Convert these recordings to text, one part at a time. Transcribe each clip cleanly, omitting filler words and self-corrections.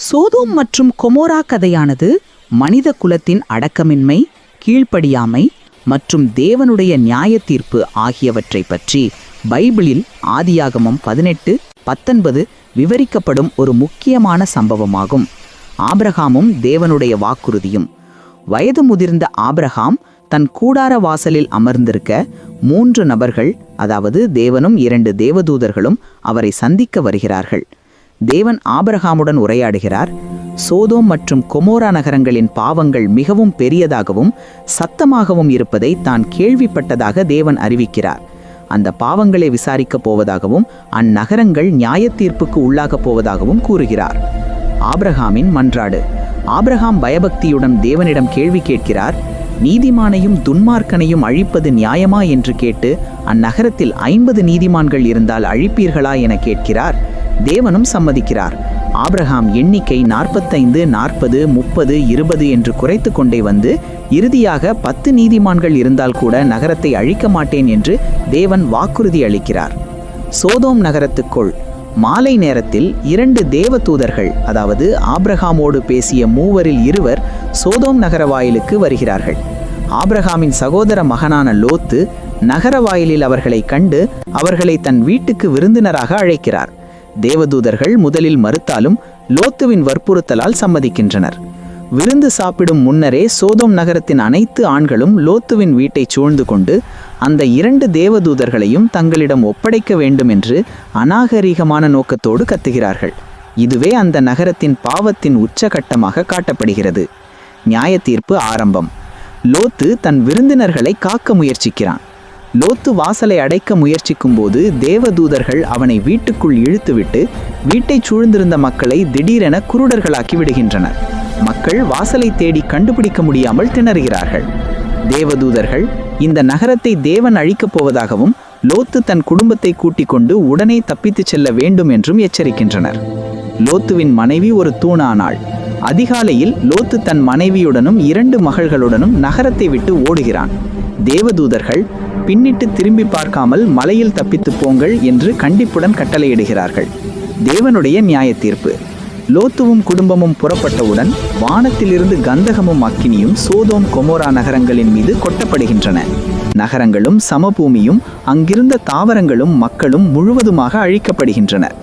சோதோம் மற்றும் கொமோரா கதையானது மனித குலத்தின் அடக்கமின்மை, கீழ்ப்படியாமை மற்றும் தேவனுடைய நியாய தீர்ப்பு ஆகியவற்றை பற்றி பைபிளில் ஆதியாகமம் 18:19 விவரிக்கப்படும் ஒரு முக்கியமான சம்பவமாகும். ஆபிரகாமும் தேவனுடைய வாக்குறுதியும். வயது முதிர்ந்த ஆபிரகாம் தன் கூடார வாசலில் அமர்ந்திருக்க 3 நபர்கள், அதாவது தேவனும் 2 தேவதூதர்களும் அவரை சந்திக்க வருகிறார்கள். தேவன் ஆபிரகாமுடன் உரையாடுகிறார். சோதோம் மற்றும் கொமோரா நகரங்களின் பாவங்கள் மிகவும் பெரியதாகவும் சத்தமாகவும் இருப்பதை தான் கேள்விப்பட்டதாக தேவன் அறிவிக்கிறார். அந்த பாவங்களை விசாரிக்கப் போவதாகவும் அந்நகரங்கள் நியாய தீர்ப்புக்கு உள்ளாகப் போவதாகவும் கூறுகிறார். ஆபிரகாமின் மன்றாடு. ஆபிரகாம் பயபக்தியுடன் தேவனிடம் கேள்வி கேட்கிறார். நீதிமானையும் துன்மார்க்கனையும் அழிப்பது நியாயமா என்று கேட்டு அந்நகரத்தில் 50 நீதிமான்கள் இருந்தால் அழிப்பீர்களா என கேட்கிறார். தேவனும் சம்மதிக்கிறார். ஆபிரகாம் எண்ணிக்கை 45, 40, 30, 20 என்று குறைத்து கொண்டே வந்து இறுதியாக 10 நீதிமான்கள் இருந்தால் கூட நகரத்தை அழிக்க மாட்டேன் என்று தேவன் வாக்குறுதி அளிக்கிறார். சோதோம் நகரத்துக்குள் மாலை நேரத்தில் 2 தேவதூதர்கள், அதாவது ஆபிரகாமோடு பேசிய 3 2 சோதோம் நகர வாயிலுக்கு வருகிறார்கள். ஆபிரகாமின் சகோதர மகனான லோத்து நகர வாயிலில் அவர்களை கண்டு அவர்களை தன் வீட்டுக்கு விருந்தினராக அழைக்கிறார். தேவதூதர்கள் முதலில் மறுத்தாலும் லோத்துவின் வற்புறுத்தலால் சம்மதிக்கின்றனர். விருந்து சாப்பிடும் முன்னரே சோதோம் நகரத்தின் அனைத்து ஆண்களும் லோத்துவின் வீட்டை சூழ்ந்து கொண்டு அந்த 2 தேவதூதர்களையும் தங்களிடம் ஒப்படைக்க வேண்டும் என்று அநாகரீகமான நோக்கத்தோடு கத்துகிறார்கள். இதுவே அந்த நகரத்தின் பாவத்தின் உச்சகட்டமாக காட்டப்படுகிறது. நியாய தீர்ப்பு ஆரம்பம். லோத்து தன் விருந்தினர்களை காக்க முயற்சிக்கிறான். லோத்து வாசலை அடைக்க முயற்சிக்கும் போது தேவதூதர்கள் அவனை வீட்டுக்குள் இழுத்துவிட்டு வீட்டை சூழ்ந்திருந்த மக்களை திடீரென குருடர்களாக்கி விடுகின்றனர். மக்கள் வாசலை தேடி கண்டுபிடிக்க முடியாமல் திணறுகிறார்கள். தேவதூதர்கள் இந்த நகரத்தை தேவன் அழிக்கப் போவதாகவும் லோத்து தன் குடும்பத்தை கூட்டிக் கொண்டு உடனே தப்பித்துச் செல்ல வேண்டும் என்றும் எச்சரிக்கின்றனர். லோத்துவின் மனைவி ஒரு தூணானாள். அதிகாலையில் லோத்து தன் மனைவியுடனும் 2 மகள்களுடனும் நகரத்தை விட்டு ஓடுகிறான். தேவதூதர்கள் பின்னிட்டு திரும்பி பார்க்காமல் மலையில் தப்பித்து போங்கள் என்று கண்டிப்புடன் கட்டளையிடுகிறார்கள். தேவனுடைய நியாய தீர்ப்பு. லோத்துவும் குடும்பமும் புறப்பட்டவுடன் வானத்திலிருந்து கந்தகமும் அக்கினியும் சோதோம் கொமோரா நகரங்களின் மீது கொட்டப்படுகின்றன. நகரங்களும் சமபூமியும் அங்கிருந்த தாவரங்களும் மக்களும் முழுவதுமாக அழிக்கப்படுகின்றனர்.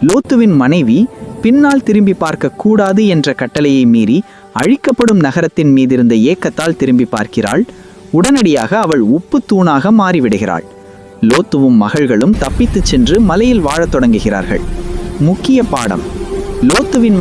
லோத்துவின் மனைவி பின்னால் திரும்பி பார்க்க கூடாது என்ற கட்டளையை மீறி அழிக்கப்படும் நகரத்தின் மீதிருந்த ஏக்கத்தால் திரும்பி பார்க்கிறாள். உடனடியாக அவள் உப்பு தூணாக மாறிவிடுகிறாள். லோத்துவும் மகள்களும் தப்பித்துச் சென்று மலையில் வாழத் தொடங்குகிறார்கள். முக்கிய பாடம். லோத்துவின்